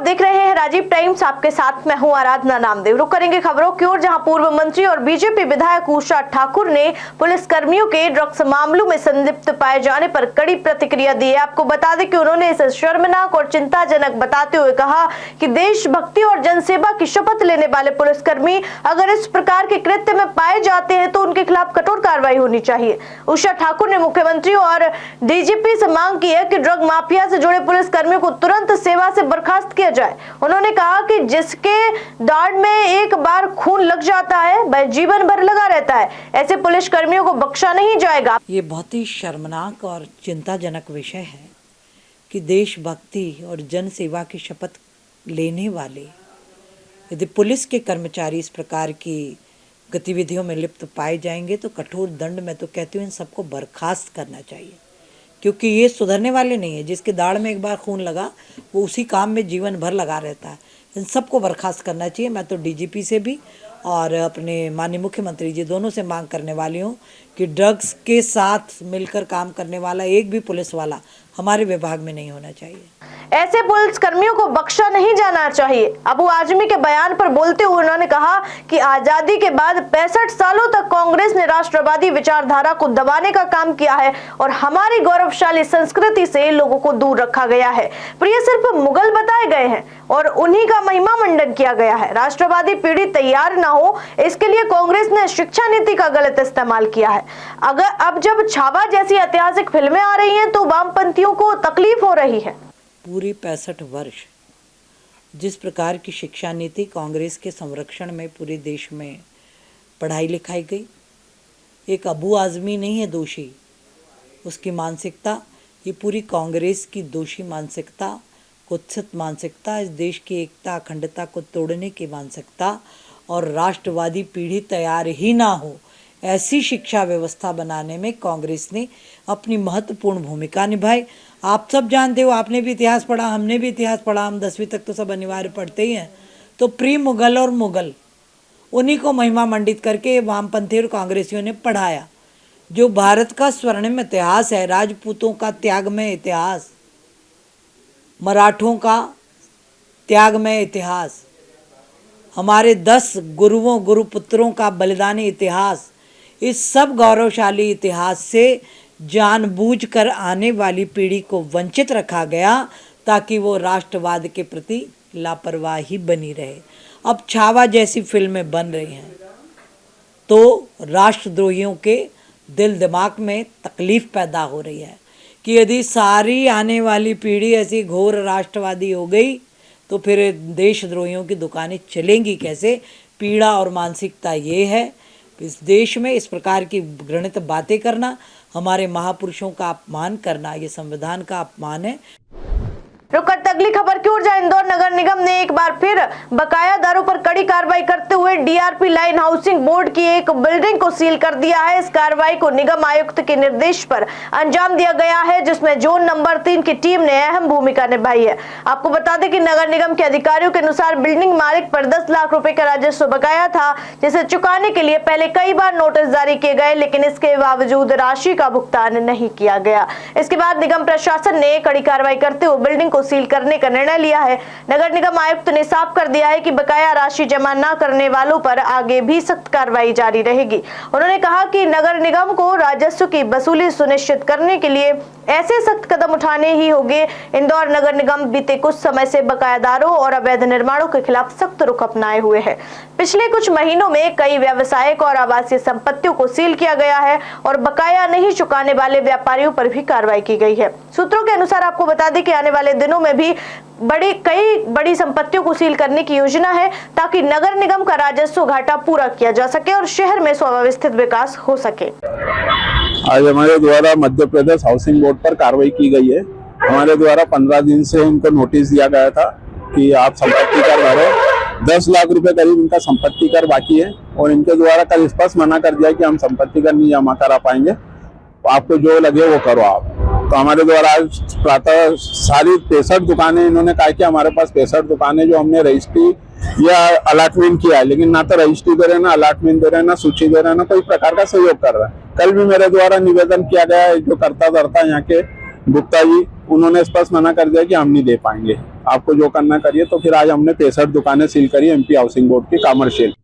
देख रहे हैं राजीव टाइम्स, आपके साथ मैं हूं आराधना नामदेव। रुक करेंगे खबरों की ओर, जहां पूर्व मंत्री और बीजेपी विधायक उषा ठाकुर ने पुलिस कर्मियों के ड्रग्स मामलों में संलिप्त पाए जाने पर कड़ी प्रतिक्रिया दी है। आपको बता दें कि उन्होंने इसे शर्मनाक और चिंताजनक बताते हुए कहा कि देशभक्ति और जनसेवा की शपथ लेने वाले पुलिसकर्मी अगर इस प्रकार के कृत्य में पाए जाते हैं तो उनके खिलाफ कठोर कार्रवाई होनी चाहिए। उषा ठाकुर ने मुख्यमंत्री और डीजीपी से मांग की है कि ड्रग माफिया से जुड़े पुलिस कर्मियों को तुरंत सेवा से बर्खास्त किया जाए। उन्होंने कहा कि जिसके दाढ़ में एक बार खून लग जाता है वह जीवन भर लगा रहता है, ऐसे पुलिस कर्मियों को बख्शा नहीं जाएगा। ये बहुत ही शर्मनाक और चिंताजनक विषय है कि देशभक्ति और जन सेवा की शपथ लेने वाले यदि पुलिस के कर्मचारी इस प्रकार की गतिविधियों में लिप्त पाए जाएंगे तो कठोर दंड, मैं तो कहती हूँ इन सबको बर्खास्त करना चाहिए, क्योंकि ये सुधरने वाले नहीं है। जिसके दाढ़ में एक बार खून लगा वो उसी काम में जीवन भर लगा रहता है। इन सबको बर्खास्त करना चाहिए। मैं तो डीजीपी से भी और अपने माननीय मुख्यमंत्री जी दोनों से मांग करने वाली हूँ कि ड्रग्स के साथ मिलकर काम करने वाला एक भी पुलिस वाला हमारे विभाग में नहीं होना चाहिए। ऐसे पुलिस कर्मियों को बख्शा नहीं जाना चाहिए। अबू आजमी के बयान पर बोलते हुए उन्होंने कहा कि आजादी के बाद 65 सालों तक कांग्रेस ने राष्ट्रवादी विचारधारा को दबाने का काम किया है और हमारी गौरवशाली संस्कृति से लोगों को दूर रखा गया है। प्रिय सिर्फ मुगल बताए गए हैं और उन्हीं का महिमा मंडन किया गया है। राष्ट्रवादी पीढ़ी तैयार ना हो इसके लिए कांग्रेस ने शिक्षा नीति का गलत इस्तेमाल किया है। अब जब छावा जैसी ऐतिहासिक फिल्में आ रही हैं तो वामपंथियों को तकलीफ हो रही है। पूरी 65 वर्ष जिस प्रकार की शिक्षा नीति कांग्रेस के संरक्षण में पूरे देश में पढ़ाई लिखाई गई, एक अबू आजमी नहीं है दोषी, उसकी मानसिकता, ये पूरी कांग्रेस की दोषी मानसिकता, कुत्सित मानसिकता, इस देश की एकता अखंडता को तोड़ने की मानसिकता और राष्ट्रवादी पीढ़ी तैयार ही ना हो ऐसी शिक्षा व्यवस्था बनाने में कांग्रेस ने अपनी महत्वपूर्ण भूमिका निभाई। आप सब जानते हो, आपने भी इतिहास पढ़ा, हमने भी इतिहास पढ़ा, हम 10वीं तक तो सब अनिवार्य पढ़ते ही हैं। तो प्री मुगल और मुगल उन्हीं को महिमा मंडित करके वामपंथी और कांग्रेसियों ने पढ़ाया। जो भारत का स्वर्णिम इतिहास है, राजपूतों का त्यागमय इतिहास, मराठों का त्यागमय इतिहास, हमारे 10 गुरुओं गुरुपुत्रों का बलिदानी इतिहास, इस सब गौरवशाली इतिहास से जानबूझकर आने वाली पीढ़ी को वंचित रखा गया ताकि वो राष्ट्रवाद के प्रति लापरवाही बनी रहे। अब छावा जैसी फिल्में बन रही हैं तो राष्ट्रद्रोहियों के दिल दिमाग में तकलीफ पैदा हो रही है कि यदि सारी आने वाली पीढ़ी ऐसी घोर राष्ट्रवादी हो गई तो फिर देशद्रोहियों की दुकानें चलेंगी कैसे। पीड़ा और मानसिकता ये है, इस देश में इस प्रकार की घृणित बातें करना, हमारे महापुरुषों का अपमान करना, ये संविधान का अपमान है। रुक करते अगली खबर की ओर, जहां इंदौर नगर निगम ने एक बार फिर बकायादारों पर कड़ी कार्रवाई करते हुए डीआरपी लाइन हाउसिंग बोर्ड की एक बिल्डिंग को सील कर दिया है। इस कार्रवाई को निगम आयुक्त के निर्देश पर अंजाम दिया गया है, जिसमें जोन नंबर 3 की टीम ने अहम भूमिका निभाई है। आपको बता दें कि नगर निगम के अधिकारियों के अनुसार बिल्डिंग मालिक पर 10 लाख रुपए का राजस्व बकाया था, जिसे चुकाने के लिए पहले कई बार नोटिस जारी किए गए, लेकिन इसके बावजूद राशि का भुगतान नहीं किया गया। इसके बाद निगम प्रशासन ने कड़ी कार्रवाई करते हुए बिल्डिंग को सील करने का निर्णय लिया है। नगर निगम आयुक्त ने साफ कर दिया है कि बकाया राशि जमा न करने वालों पर आगे भी सख्त कार्रवाई जारी रहेगी। उन्होंने कहा कि नगर निगम को राजस्व की वसूली सुनिश्चित करने के लिए ऐसे सख्त कदम उठाने ही होंगे। इंदौर नगर निगम बीते कुछ समय से बकायादारों और अवैध निर्माणों के खिलाफ सख्त रुख अपनाए हुए है। पिछले कुछ महीनों में कई व्यावसायिक और आवासीय संपत्तियों को सील किया गया है और बकाया नहीं चुकाने वाले व्यापारियों पर भी कार्रवाई की गई है। सूत्रों के अनुसार आपको बता दें कि आने वाले दिनों में भी कई बड़ी संपत्तियों को सील करने की योजना है ताकि नगर निगम का राजस्व घाटा पूरा किया जा सके और शहर में सुव्यवस्थित विकास हो सके। आज हमारे द्वारा मध्य प्रदेश हाउसिंग बोर्ड पर कार्रवाई की गई है। हमारे द्वारा 15 दिन से इनको नोटिस दिया गया था कि आप संपत्ति कर भरो। 10 लाख रुपए करीब इनका संपत्ति कर बाकी है और इनके द्वारा कल स्पष्ट मना कर दिया कि हम संपत्ति कर नहीं जमा करा पाएंगे, आपको जो लगे वो करो आप। तो हमारे द्वारा आज प्रातः सारी 63 दुकानें, इन्होंने कहा कि हमारे पास 65 दुकानें जो हमने रजिस्ट्री या अलॉटमेंट किया है, लेकिन ना तो रजिस्ट्री दे रहे, ना अलॉटमेंट दे रहे, ना सूची दे रहे, ना कोई प्रकार का सहयोग कर रहा है। कल भी मेरे द्वारा निवेदन किया गया है, जो करता धरता यहाँ के गुप्ता जी, उन्होंने स्पष्ट मना कर दिया कि हम नहीं दे पाएंगे। आपको जो करना करिए। तो फिर आज हमने 65 दुकानें सील करी एमपी हाउसिंग बोर्ड की कमर्शियल।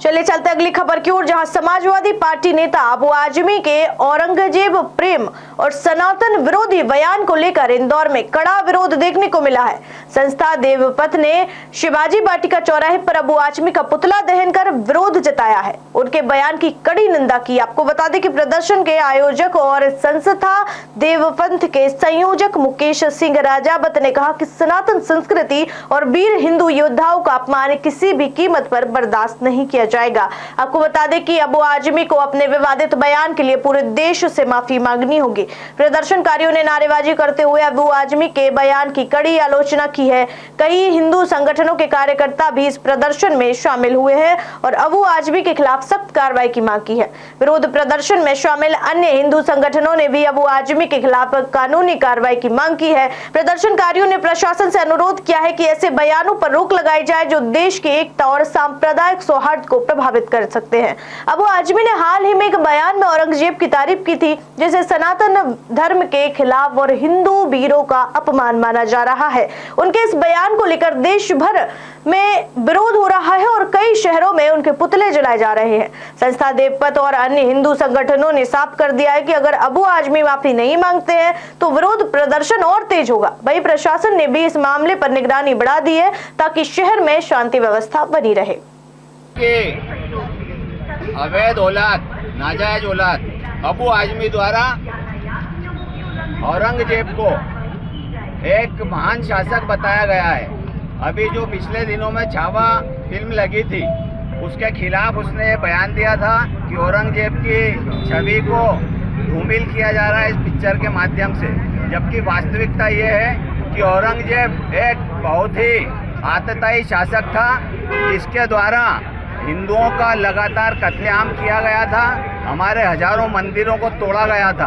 चलिए चलते अगली खबर की ओर, जहां समाजवादी पार्टी नेता अबू आजमी के औरंगजेब प्रेम और सनातन विरोधी बयान को लेकर इंदौर में कड़ा विरोध देखने को मिला है। संस्था देवपथ ने शिवाजी वाटिका चौराहे पर अबू आजमी का पुतला दहन कर विरोध जताया है, उनके बयान की कड़ी निंदा की। आपको बता दें कि प्रदर्शन के आयोजक और संस्था देवपंथ के संयोजक मुकेश सिंह राजावत ने कहा कि सनातन संस्कृति और वीर हिंदू योद्धाओं का अपमान किसी भी कीमत पर बर्दाश्त नहीं किया जाएगा। आपको बता दें कि अबू आजमी को अपने विवादित बयान के लिए पूरे देश से माफी मांगनी होगी। प्रदर्शनकारियों ने नारेबाजी करते हुए अबू आजमी के बयान की कड़ी आलोचना की है। कई हिंदू संगठनों के कार्यकर्ता भी इस प्रदर्शन में शामिल हुए हैं और अबू आजमी के खिलाफ सख्त कार्रवाई की मांग की है। विरोध प्रदर्शन में शामिल अन्य हिंदू संगठनों ने भी अबू आजमी के खिलाफ कानूनी कार्रवाई की मांग की है। प्रदर्शनकारियों ने प्रशासन से अनुरोध किया है कि ऐसे बयानों पर रोक लगाई जाए जो देश की एकता और सांप्रदायिक सौहार्द को प्रभावित कर सकते हैं। अबू आजमी ने हाल ही में एक बयान में औरंगजेब की तारीफ की थी, जिसे सनातन धर्म के खिलाफ और हिंदू वीरों का अपमान माना जा रहा है। उनके इस बयान को लेकर देश भर में विरोध हो रहा है और कई शहरों में उनके पुतले जलाए जा रहे हैं। संस्था देवपथ और अन्य हिंदू संगठनों ने साफ कर दिया है कि अगर अबू आजमी माफी नहीं मांगते हैं तो विरोध प्रदर्शन और तेज होगा। वहीं प्रशासन ने भी इस मामले पर निगरानी बढ़ा दी है ताकि शहर में शांति व्यवस्था बनी रहे। अवैध औलाद, नाजायज औलाद अबू आजमी द्वारा औरंगजेब को एक महान शासक बताया गया है। अभी जो पिछले दिनों में छावा फिल्म लगी थी उसके खिलाफ उसने ये बयान दिया था कि औरंगजेब की छवि को धूमिल किया जा रहा है इस पिक्चर के माध्यम से, जबकि वास्तविकता ये है कि औरंगजेब एक बहुत ही आतताई शासक था जिसके द्वारा हिंदुओं का लगातार कत्लेआम किया गया था, हमारे हजारों मंदिरों को तोड़ा गया था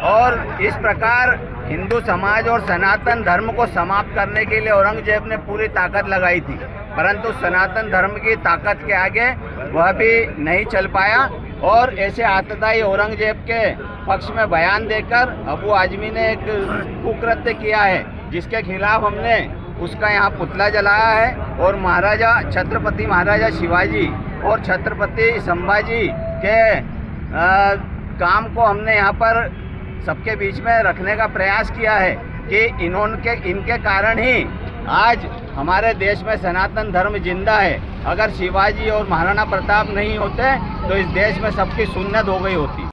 और इस प्रकार हिंदू समाज और सनातन धर्म को समाप्त करने के लिए औरंगजेब ने पूरी ताकत लगाई थी, परंतु सनातन धर्म की ताकत के आगे वह भी नहीं चल पाया और ऐसे आतताई औरंगजेब के पक्ष में बयान देकर अबू आजमी ने एक कुकृत्य किया है जिसके खिलाफ हमने उसका यहाँ पुतला जलाया है और महाराजा छत्रपति महाराजा शिवाजी और छत्रपति संभाजी के काम को हमने यहाँ पर सबके बीच में रखने का प्रयास किया है कि इनके कारण ही आज हमारे देश में सनातन धर्म जिंदा है। अगर शिवाजी और महाराणा प्रताप नहीं होते तो इस देश में सबकी सुन्नत हो गई होती।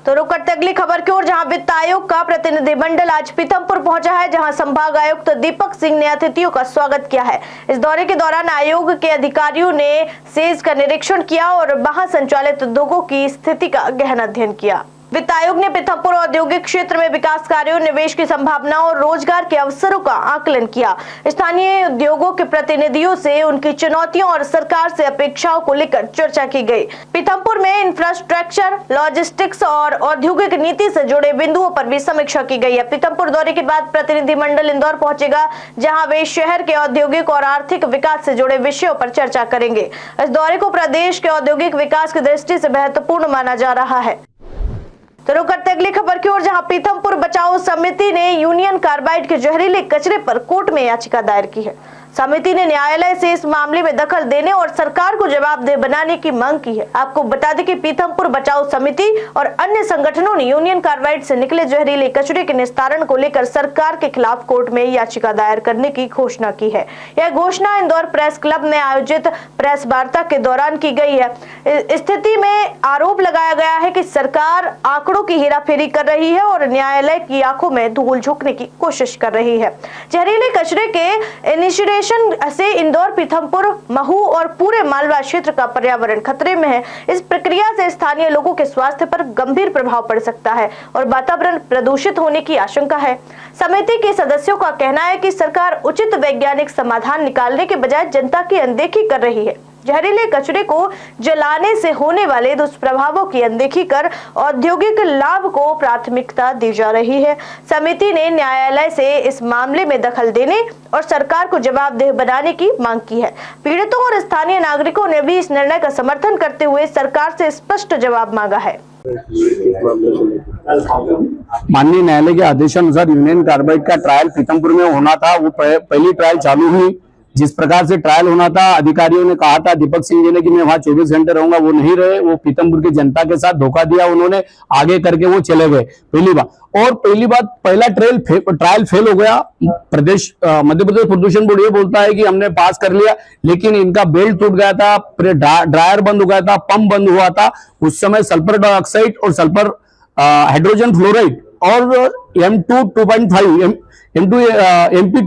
तो रुक करते अगली खबर की ओर, जहां वित्त आयोग का प्रतिनिधिमंडल आज पीथमपुर पहुंचा है, जहां संभाग आयुक्त दीपक सिंह ने अतिथियों का स्वागत किया है। इस दौरे के दौरान आयोग के अधिकारियों ने सेज का निरीक्षण किया और वहां संचालित उद्योगों की स्थिति का गहन अध्ययन किया। वित्त आयोग ने पीथमपुर औद्योगिक क्षेत्र में विकास कार्यों, निवेश की संभावनाओं और रोजगार के अवसरों का आकलन किया। स्थानीय उद्योगों के प्रतिनिधियों से उनकी चुनौतियों और सरकार से अपेक्षाओं को लेकर चर्चा की गई। पीथमपुर में इंफ्रास्ट्रक्चर, लॉजिस्टिक्स और औद्योगिक नीति से जुड़े बिंदुओं पर भी समीक्षा की गई है। पीथमपुर दौरे के बाद प्रतिनिधिमंडल इंदौर पहुंचेगा, जहां वे शहर के औद्योगिक और आर्थिक विकास से जुड़े विषयों पर चर्चा करेंगे। इस दौरे को प्रदेश के औद्योगिक विकास की दृष्टि से महत्वपूर्ण माना जा रहा है। तो रुक करते अगली खबर की ओर, जहां पीथमपुर बचाओ समिति ने यूनियन कार्बाइड के जहरीले कचरे पर कोर्ट में याचिका दायर की है। समिति ने न्यायालय से इस मामले में दखल देने और सरकार को जवाबदेह बनाने की मांग की है। आपको बता दें कि पीथमपुर बचाओ समिति और अन्य संगठनों ने यूनियन कार्बाइड से निकले जहरीले कचरे के निस्तारण को लेकर सरकार के खिलाफ कोर्ट में याचिका दायर करने की घोषणा की है। यह घोषणा इंदौर प्रेस क्लब में आयोजित प्रेस वार्ता के दौरान की गई है। स्थिति में आरोप लगाया गया है कि सरकार आंकड़ों की हेराफेरी कर रही है और न्यायालय की आंखों में धूल झोंकने की कोशिश कर रही है। जहरीले कचरे के इनिशिएशन से इंदौर, पीथमपुर, महू और पूरे मालवा क्षेत्र का पर्यावरण खतरे में है। इस प्रक्रिया से स्थानीय लोगों के स्वास्थ्य पर गंभीर प्रभाव पड़ सकता है और वातावरण प्रदूषित होने की आशंका है। समिति के सदस्यों का कहना है कि सरकार उचित वैज्ञानिक समाधान निकालने के बजाय जनता की अनदेखी कर रही है। जहरीले कचरे को जलाने से होने वाले दुष्प्रभावों की अनदेखी कर औद्योगिक लाभ को प्राथमिकता दी जा रही है। समिति ने न्यायालय से इस मामले में दखल देने और सरकार को जवाबदेह बनाने की मांग की है। पीड़ितों और स्थानीय नागरिकों ने भी इस निर्णय का समर्थन करते हुए सरकार से स्पष्ट जवाब मांगा है। माननीय न्यायालय के आदेशानुसार यूनियन कार्बाइड का ट्रायल पीतमपुर में होना था, वो पहली ट्रायल चालू हुई। जिस प्रकार से ट्रायल होना था, अधिकारियों ने कहा था दीपक सिंह जी ने कि मैं वहां 24 घंटे रहूंगा, वो नहीं रहे। वो पीतमपुर की जनता के साथ धोखा दिया उन्होंने, आगे करके वो चले गए। पहली बात। और पहली बात, पहला ट्रायल फेल हो गया। मध्य प्रदेश प्रदूषण बोर्ड ये बोलता है कि हमने पास कर लिया, लेकिन इनका बेल्ट टूट गया था, ड्रायर बंद हो गया था, पंप बंद हुआ था। उस समय सल्फर डाइऑक्साइड और सल्फर हाइड्रोजन फ्लोराइड और MP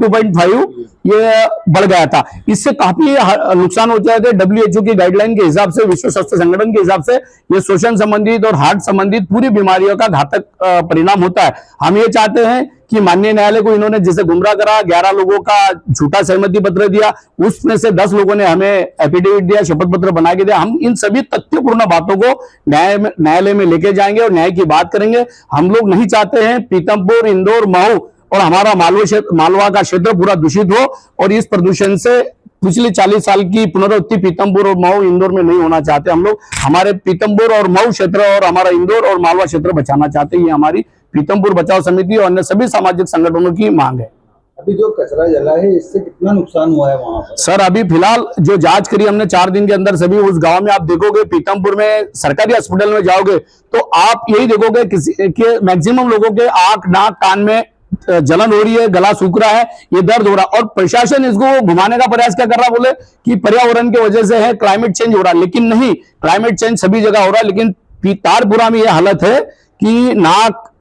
2.5 ये बढ़ गया था। इससे काफी नुकसान हो जाते थे। WHO की गाइडलाइन के हिसाब से, विश्व स्वास्थ्य संगठन के हिसाब से ये श्वसन संबंधित और हार्ट संबंधित पूरी बीमारियों का घातक परिणाम होता है। हम ये चाहते हैं कि माननीय न्यायालय को इन्होंने जैसे गुमराह करा, 11 लोगों का झूठा सहमति पत्र दिया, उसमें से 10 लोगों ने हमें एफिडेविट दिया, शपथ पत्र बना के दिया। हम इन सभी तथ्यपूर्ण बातों को न्यायालय में लेके जाएंगे और न्याय की बात करेंगे। हम लोग नहीं चाहते हैं पीतमपुर, इंदौर, महू और हमारा मालवा का क्षेत्र पूरा दूषित हो, और इस प्रदूषण से पिछले 40 साल की पुनरावृत्ति पीतमपुर और महू, इंदौर में नहीं होना चाहते। हम लोग हमारे पीतमपुर और महू क्षेत्र और हमारा इंदौर और मालवा क्षेत्र बचाना चाहते हैं। ये हमारी पीतमपुर बचाओ समिति और अन्य सभी सामाजिक संगठनों की मांग है। अभी जो कचरा जला है, इससे कितना नुकसान हुआ है वहां पर? सर, अभी फिलहाल जो जांच करी हमने 4 दिन के अंदर सभी उस गांव में, आप देखोगे पीतमपुर में सरकारी अस्पताल में जाओगे तो आप यही देखोगे कि मैक्सिमम लोगों के आंख, नाक, कान में जलन हो रही है, गला सूख रहा है, ये दर्द हो रहा है। और प्रशासन इसको घुमाने का प्रयास क्या कर रहा, बोले कि पर्यावरण की वजह से है, क्लाइमेट चेंज हो रहा है। लेकिन नहीं, क्लाइमेट चेंज सभी जगह हो रहा है, लेकिन तारपुरा में यह हालत है कि नाक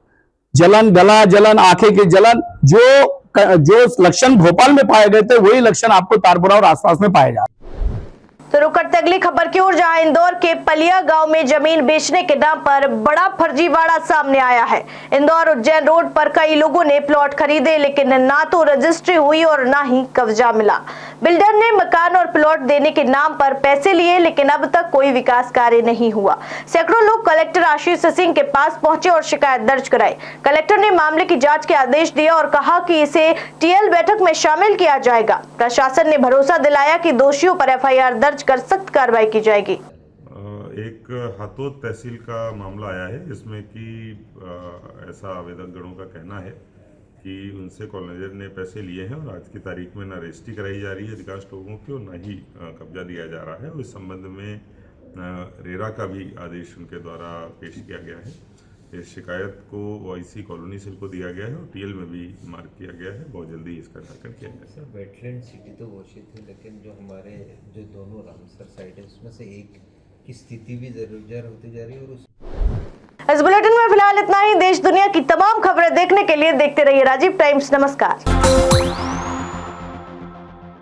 जलन, गला जलन, आंखें की जलन, जो लक्षण भोपाल में पाए गए थे वही लक्षण आपको तारपुरा और आसपास में पाए जा रहे हैं। तो रुक करते अगली खबर की ओर, जहां इंदौर के पलिया गांव में जमीन बेचने के नाम पर बड़ा फर्जीवाड़ा सामने आया है। इंदौर उज्जैन रोड पर कई लोगों ने प्लॉट खरीदे, लेकिन ना तो रजिस्ट्री हुई और ना ही कब्जा मिला। बिल्डर ने मकान और प्लॉट देने के नाम पर पैसे लिए, लेकिन अब तक कोई विकास कार्य नहीं हुआ। सैकड़ों लोग कलेक्टर आशीष सिंह के पास पहुंचे और शिकायत दर्ज कराई। कलेक्टर ने मामले की जांच के आदेश दिया और कहा कि इसे TL बैठक में शामिल किया जाएगा। प्रशासन ने भरोसा दिलाया कि दोषियों पर FIR दर्ज कर सख्त कार्रवाई की जाएगी। एक हाथोद तहसील का मामला आया है, जिसमें कि ऐसा आवेदक गणों का कहना है कि उनसे कॉलोनियर ने पैसे लिए हैं और आज की तारीख में ना रजिस्ट्री कराई जा रही है अधिकांश लोगों की और ना ही कब्जा दिया जा रहा है। और इस संबंध में रेरा का भी आदेश उनके द्वारा पेश किया गया है। इस शिकायत को OIC कॉलोनी सेल को दिया गया है और TL में भी मार्क किया गया है। बहुत जल्दी इसका निराकरण किया जाएगा। सर, वेटलैंड सिटी तो घोषित है, लेकिन जो हमारे दोनों रामसर साइड है उसमें से एक की स्थिति भी जर्जर होती जा रही है। और इस बुलेटिन में फिलहाल इतना ही। देश दुनिया की तमाम खबरें देखने के लिए देखते रहिए राजीव टाइम्स। नमस्कार।